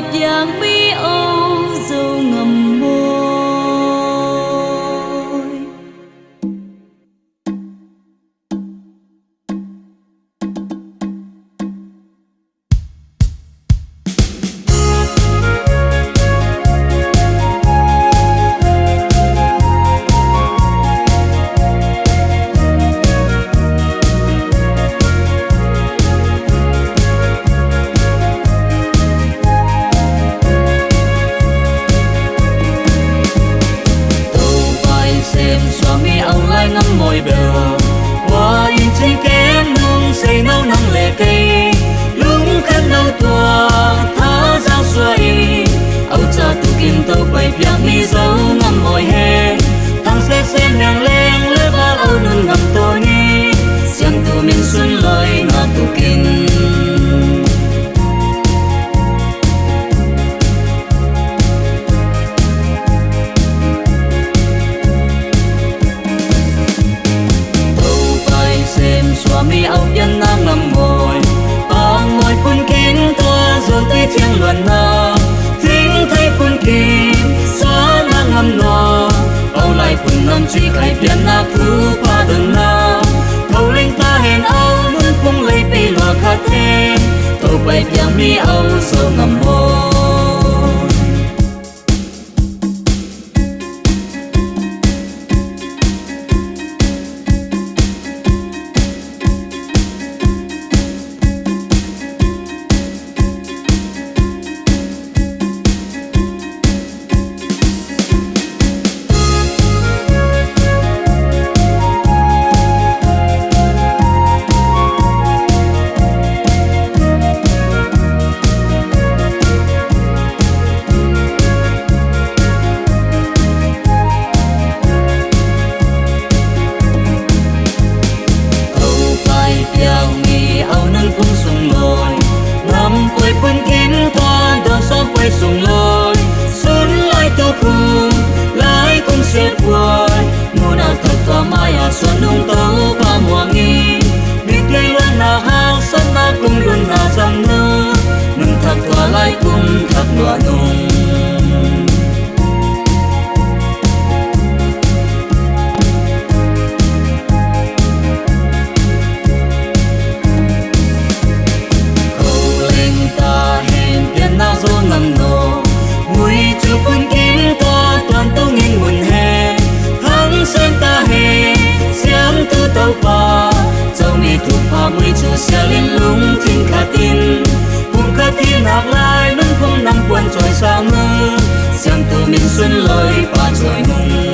bài giang mi âu dâu ngầm môi. ngắm môi bờ hoa yên trên kém nung xây nấu nắng lệ cây lúc khăn đau tua thả giao xoay âu cha tu kim tàu bay biang mi dấu ngắm môi hè thằng xe xem nàng lên lưới va âu nung ngắm tôi ni xiang tu miền xuân lời na tu kim mi âu dân nam ngầm môi bang môi phun kín toa rồi tới thiên luận na thính thấy phun kín xóa na ngầm nọ âu lại phun ngầm truy khai biển na phú qua đường na thâu linh ta hẹn âu muốn phung lấy pi loa khát thêm thâu bay biang mi âu sâu ngầm môi. Sùng lôi xuân lại tô khu lại cùng xếp quay mùa nào thật tỏa mai à xuân nung tấu và mùa nghi biết lấy lần nào hao sân ta cùng luôn là dòng nước nung thật tỏa lại cùng thật loa nung khâu lên ta hẹn tiền nào dô ngầm nổ mùi chưa phun kín to toàn tâu nghiêng nguồn hè thắng xem ta hè xem tư tàu pa châu mi thuộc pa mùi chú xe lên lúng thiên khả tin cùng khả tin hạt lại nâng không nằm quần trôi xa mơ xem từ miền xuân lời pa trôi nung